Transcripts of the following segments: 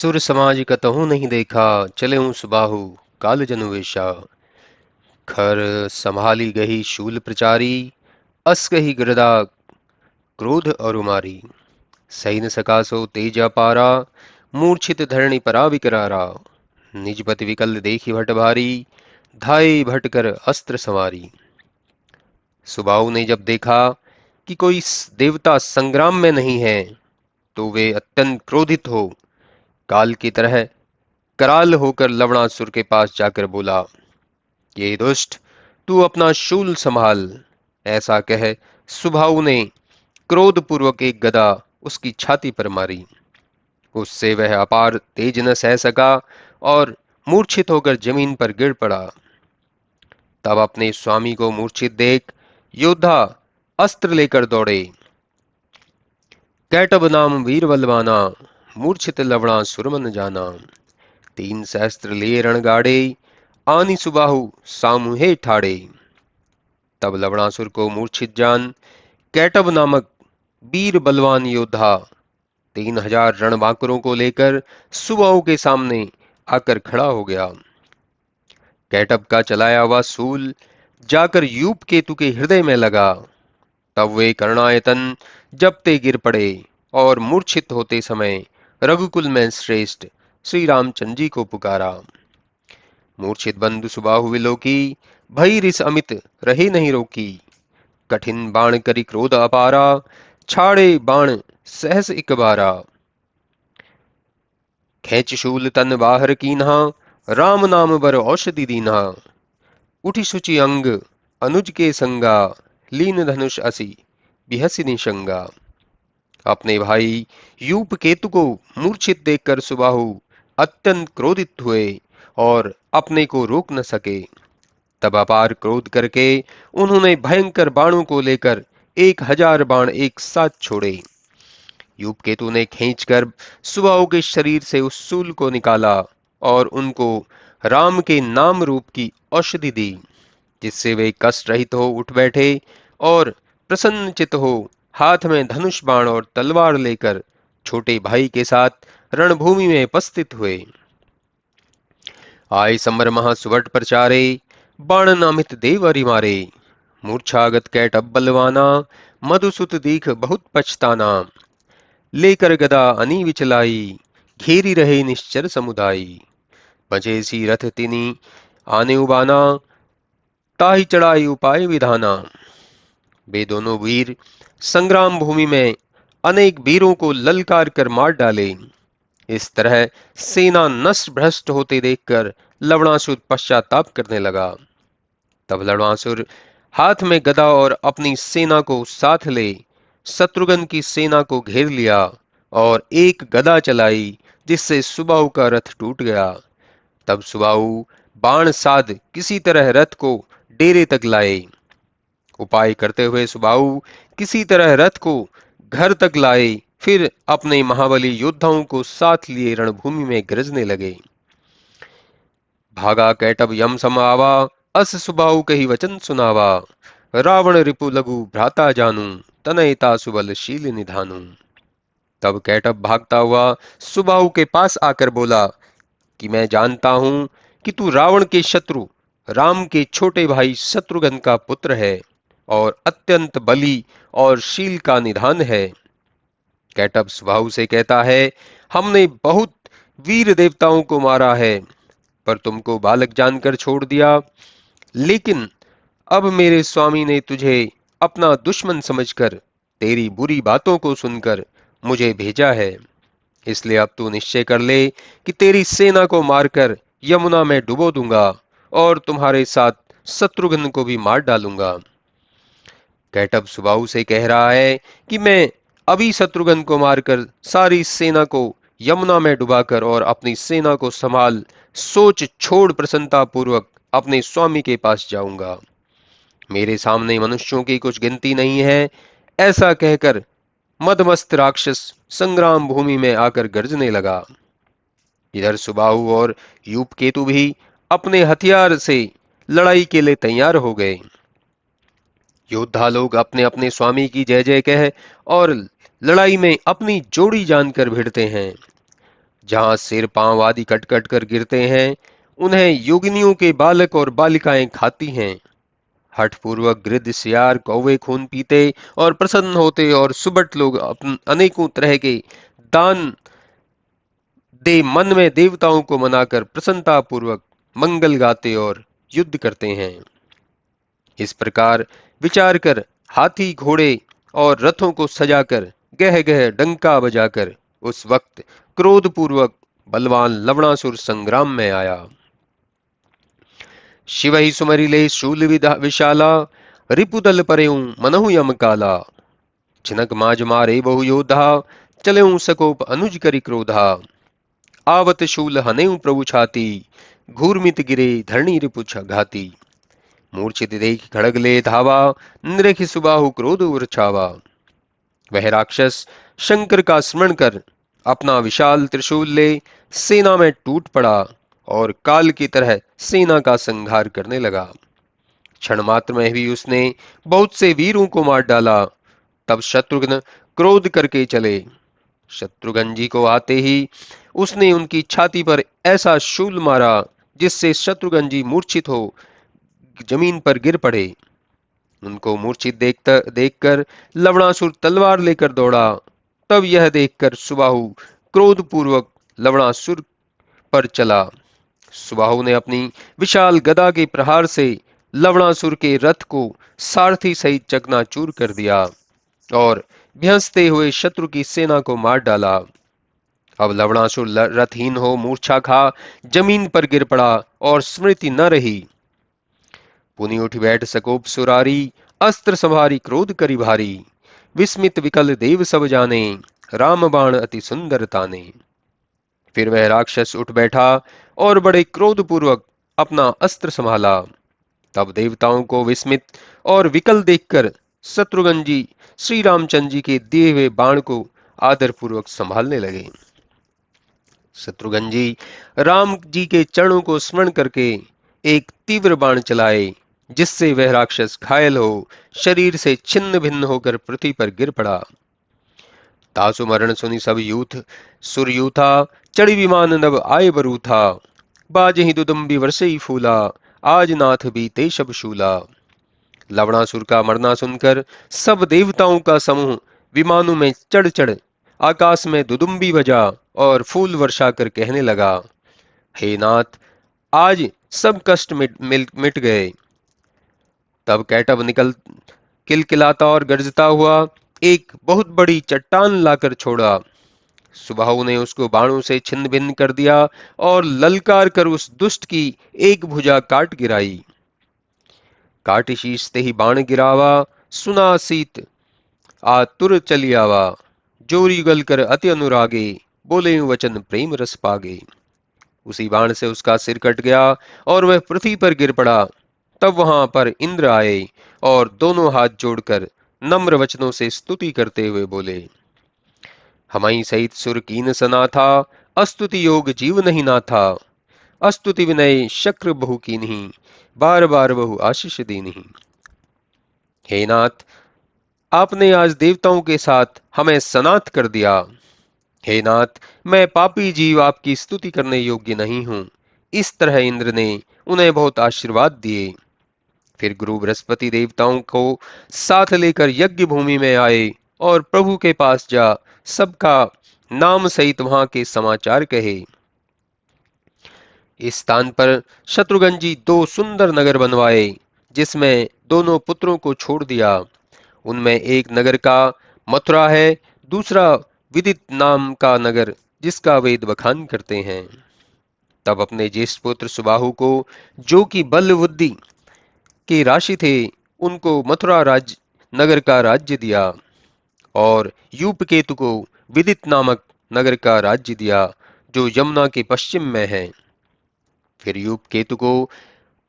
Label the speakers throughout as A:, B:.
A: सुर समाज कतहु नहीं देखा, चले हूँ सुबाहु काल जनु वेशा। खर संभाली गही शूल प्रचारी, अस गही गृदा क्रोध अरुमारी। सही न सका सो तेज अपारा, मूर्छित धरणी परा विकरारा। निजपति विकल देखी भट भारी, धाये भट कर अस्त्र संवारी। सुबाहु ने जब देखा कि कोई देवता संग्राम में नहीं है, तो वे अत्यंत क्रोधित हो काल की तरह कराल होकर लवणासुर के पास जाकर बोला, ये दुष्ट, तू अपना शूल संभाल। ऐसा कह सुबाहु ने क्रोधपूर्वक एक गदा उसकी छाती पर मारी। उससे वह अपार तेज न सह सका और मूर्छित होकर जमीन पर गिर पड़ा। तब अपने स्वामी को मूर्छित देख योद्धा अस्त्र लेकर दौड़े। कैटब नाम वीर बलवाना, मूर्छित लवणा सुरमन जाना। 3 सहस्त्र लिए रणगाड़े, आनी सुबाहु सामुहे ठाड़े। तब लवणासुर को मूर्छित जान कैटब नामक वीर बलवान योद्धा 3,000 रणबांकुरों को लेकर सुबाहु के सामने आकर खड़ा हो गया। कैटब का चलाया हुआ सूल जाकर यूप केतु के हृदय में लगा। तब वे कर्णायतन जबते गिर पड़े और मूर्छित होते समय रघुकुल में श्रेष्ठ श्री रामचंद्र जी को पुकारा। मूर्छित बंधु सुबाहु विलोकी, भई रिस अमित रहे नहीं रोकी। कठिन बाण करी क्रोध अपारा, छाड़े बाण सहस इक बारा। खेच शूल तन बाहर कीन्हा, राम नाम बर औषधि दीन्हा। उठि सुचि अंग अनुज के संगा, लीन धनुष असी बिहसी निशंगा। अपने भाई यूप केतु को मूर्छित देखकर सुबाहु अत्यंत क्रोधित हुए और अपने को रोक न सके। तब अपार क्रोध करके उन्होंने भयंकर बाणों को लेकर 1,000 बाण एक साथ छोड़े। यूपकेतु ने खींचकर सुबाहु के शरीर से उस शूल को निकाला और उनको राम के नाम रूप की औषधि दी, जिससे वे कष्ट रहित हो उठ बैठे और प्रसन्नचित हो हाथ में धनुष बाण और तलवार लेकर छोटे भाई के साथ रणभूमि में उपस्थित हुए। आय समर महा सुवट प्रचारे, बाण नामित देव अरि मारे। मूर्छागत कैटब बलवाना, मधुसुत दीख बहुत पछताना। लेकर गदा अनी विचलाई, घेरी रहे निश्चर समुदायी। बजेसी रथ तिनी आने उबाना, ताहि चढ़ाई उपाय विधाना। वे दोनों वीर संग्राम भूमि में अनेक वीरों को ललकार कर मार डाले। इस तरह सेना नष्ट भ्रष्ट होते देखकर लवणासुर पश्चाताप करने लगा। तब लवणासुर हाथ में गदा और अपनी सेना को साथ ले शत्रुघ्न की सेना को घेर लिया और एक गदा चलाई, जिससे सुबाहु का रथ टूट गया। तब सुबाहु बाण साध किसी तरह रथ को डेरे तक लाए। उपाय करते हुए सुबाहु किसी तरह रथ को घर तक लाए, फिर अपने महाबली योद्धाओं को साथ लिए रणभूमि में गरजने लगे। भागा कैटब यम सम आवा, अस सुबाहु कही वचन सुनावा। रावण रिपु लघु भ्राता जानू, तनयता सुबल शील निधानु। तब कैटब भागता हुआ सुबाहु के पास आकर बोला कि मैं जानता हूं कि तू रावण के शत्रु राम के छोटे भाई शत्रुघ्न का पुत्र है और अत्यंत बली और शील का निधान है। कैटब सुबाहु से कहता है, हमने बहुत वीर देवताओं को मारा है, पर तुमको बालक जानकर छोड़ दिया। लेकिन अब मेरे स्वामी ने तुझे अपना दुश्मन समझकर तेरी बुरी बातों को सुनकर मुझे भेजा है। इसलिए अब तू निश्चय कर ले कि तेरी सेना को मारकर यमुना में डुबो दूंगा और तुम्हारे साथ शत्रुघ्न को भी मार डालूंगा। कैटब सुबाहु से कह रहा है कि मैं अभी शत्रुघ्न को मारकर सारी सेना को यमुना में डुबाकर और अपनी सेना को संभाल सोच छोड़ प्रसन्नता पूर्वक अपने स्वामी के पास जाऊंगा। मेरे सामने मनुष्यों की कुछ गिनती नहीं है। ऐसा कहकर मदमस्त राक्षस संग्राम भूमि में आकर गरजने लगा। इधर सुबाहु और यूपकेतु भी अपने हथियार से लड़ाई के लिए तैयार हो गए। योद्धा लोग अपने अपने स्वामी की जय जय कह और लड़ाई में अपनी जोड़ी जानकर भिड़ते हैं। जहां सिर पांव आदि कट कट कर गिरते हैं, उन्हें योगिनियों के बालक और बालिकाएं खाती हैं। हठपूर्वक गिद्ध सियार कौवे खून पीते और प्रसन्न होते, और सुबट लोग अनेकों तरह के दान दे मन में देवताओं को मनाकर प्रसन्नता पूर्वक मंगल गाते और युद्ध करते हैं। इस प्रकार विचार कर हाथी घोड़े और रथों को सजाकर गह गह डंका बजाकर उस वक्त क्रोध पूर्वक बलवान लवणासुर संग्राम में आया। शिव ही सुमरिले शूल विशाला, रिपुदल परेऊ मनहु यम काला। छिनक माज मारे बहु योधा, चलेऊ सकोप अनुज करि क्रोधा। आवत शूल हनेऊ प्रभु छाती, घूर्मित गिरे धरणी रिपु घाती। मूर्छित देख खड़ग ले धावा, नृख सुबाहु क्रोध उर्छावा। वह राक्षस शंकर का स्मरण कर अपना विशाल त्रिशूल ले सेना में टूट पड़ा और काल की तरह सेना का संहार करने लगा। क्षण मात्र में भी उसने बहुत से वीरों को मार डाला। तब शत्रुघ्न क्रोध करके चले। शत्रुघ्न जी को आते ही उसने उनकी छाती पर ऐसा शूल मारा जिससे शत्रुघ्न जी मूर्छित हो जमीन पर गिर पड़े। उनको मूर्छित देखकर लवणासुर तलवार लेकर दौड़ा। तब यह देखकर सुबाहु क्रोध पूर्वक लवणासुर पर चला। सुबाहु ने अपनी विशाल गदा के प्रहार से लवणासुर के रथ को सारथी सहित चकनाचूर कर दिया और भ्यंसते हुए शत्रु की सेना को मार डाला। अब लवणासुर रथहीन हो मूर्छा खा जमीन पर गिर पड़ा और स्मृति न रही। पुनि उठ बैठ सकोप सुरारी, अस्त्र संभारी क्रोध करी भारी। विस्मित विकल देव सब जाने, राम बाण अति सुंदर ताने। फिर वह राक्षस उठ बैठा और बड़े क्रोध पूर्वक अपना अस्त्र संभाला। तब देवताओं को विस्मित और विकल देखकर शत्रुघ्न जी श्री रामचंद्र जी के दिए हुए बाण को आदर पूर्वक संभालने लगे। शत्रुघ्न जी राम जी के चरणों को स्मरण करके एक तीव्र बाण चलाए, जिससे वह राक्षस घायल हो शरीर से छिन्न भिन्न होकर पृथ्वी पर गिर पड़ा। तासु मरण सुनि सब यूथ सुर यूथा, चढ़ी विमान नभ आय बरूथा। बाजहि दुदुम्बी वर्षई फूला, आज नाथ बीते शब शूला। लवणासुर का मरना सुनकर सब देवताओं का समूह विमानों में चढ़ चढ़ आकाश में दुदुम्बी बजा और फूल वर्षा कर कहने लगा, हे नाथ, आज सब कष्ट मिट गए। तब कैटब निकल किलकिलाता और गरजता हुआ एक बहुत बड़ी चट्टान लाकर छोड़ा। सुबाहु ने उसको बाणों से छिन्न भिन्न कर दिया और ललकार कर उस दुष्ट की एक भुजा काट गिराई। काट शीश ते ही बाण गिरावा, सुना सीत आतुर चली आवा। जोरी गल कर अति अनुरागे, बोले वचन प्रेम रस पागे। उसी बाण से उसका सिर कट गया और वह पृथ्वी पर गिर पड़ा। तब वहां पर इंद्र आए और दोनों हाथ जोड़कर नम्र वचनों से स्तुति करते हुए बोले, हमई सहित सुर कीन सना था, अस्तुति योग जीव नहीं ना था। अस्तुति विनय शक्र बहु की नहीं, बार बार बहु आशीष दी नहीं। हे नाथ, आपने आज देवताओं के साथ हमें सनाथ कर दिया। हे नाथ, मैं पापी जीव आपकी स्तुति करने योग्य नहीं हूं। इस तरह इंद्र ने उन्हें बहुत आशीर्वाद दिए। फिर गुरु बृहस्पति देवताओं को साथ लेकर यज्ञ भूमि में आए और प्रभु के पास जा सबका नाम सहित वहां के समाचार कहे। इस स्थान पर शत्रुघ्न जी 2 सुंदर नगर बनवाए, जिसमें दोनों पुत्रों को छोड़ दिया। उनमें एक नगर का मथुरा है, दूसरा विदित नाम का नगर जिसका वेद बखान करते हैं। तब अपने ज्येष्ठ पुत्र सुबाहु को, जो कि बल बुद्धि के राशि थे, उनको मथुरा राज्य नगर का राज्य दिया और यूपकेतु को विदित नामक नगर का राज्य दिया, जो यमुना के पश्चिम में है। फिर यूपकेतु को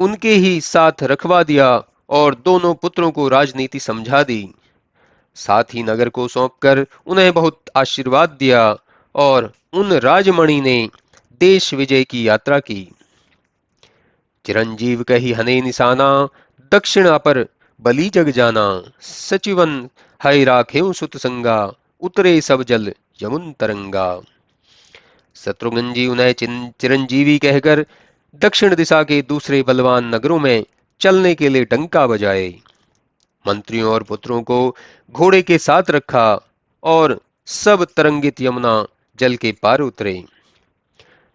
A: उनके ही साथ रखवा दिया और दोनों पुत्रों को राजनीति समझा दी। साथ ही नगर को सौंपकर उन्हें बहुत आशीर्वाद दिया और उन राजमणि ने देश विजय की यात्रा की। चिरंजीव कही हने निशाना, दक्षिण अपर बलि जग जाना। सचिवन है राखेऊ सुत संगा, उतरे सब जल यमुन तरंगा। शत्रुघ्न जी उन्हें चिरंजीवी कहकर दक्षिण दिशा के दूसरे बलवान नगरों में चलने के लिए डंका बजाए। मंत्रियों और पुत्रों को घोड़े के साथ रखा और सब तरंगित यमुना जल के पार उतरे।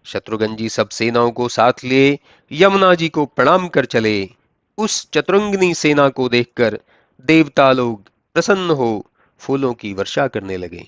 A: शत्रुघ्न जी सब सेनाओं को साथ लिए यमुना जी को प्रणाम कर चले। उस चतुरंगिनी सेना को देखकर देवता लोग प्रसन्न हो फूलों की वर्षा करने लगे।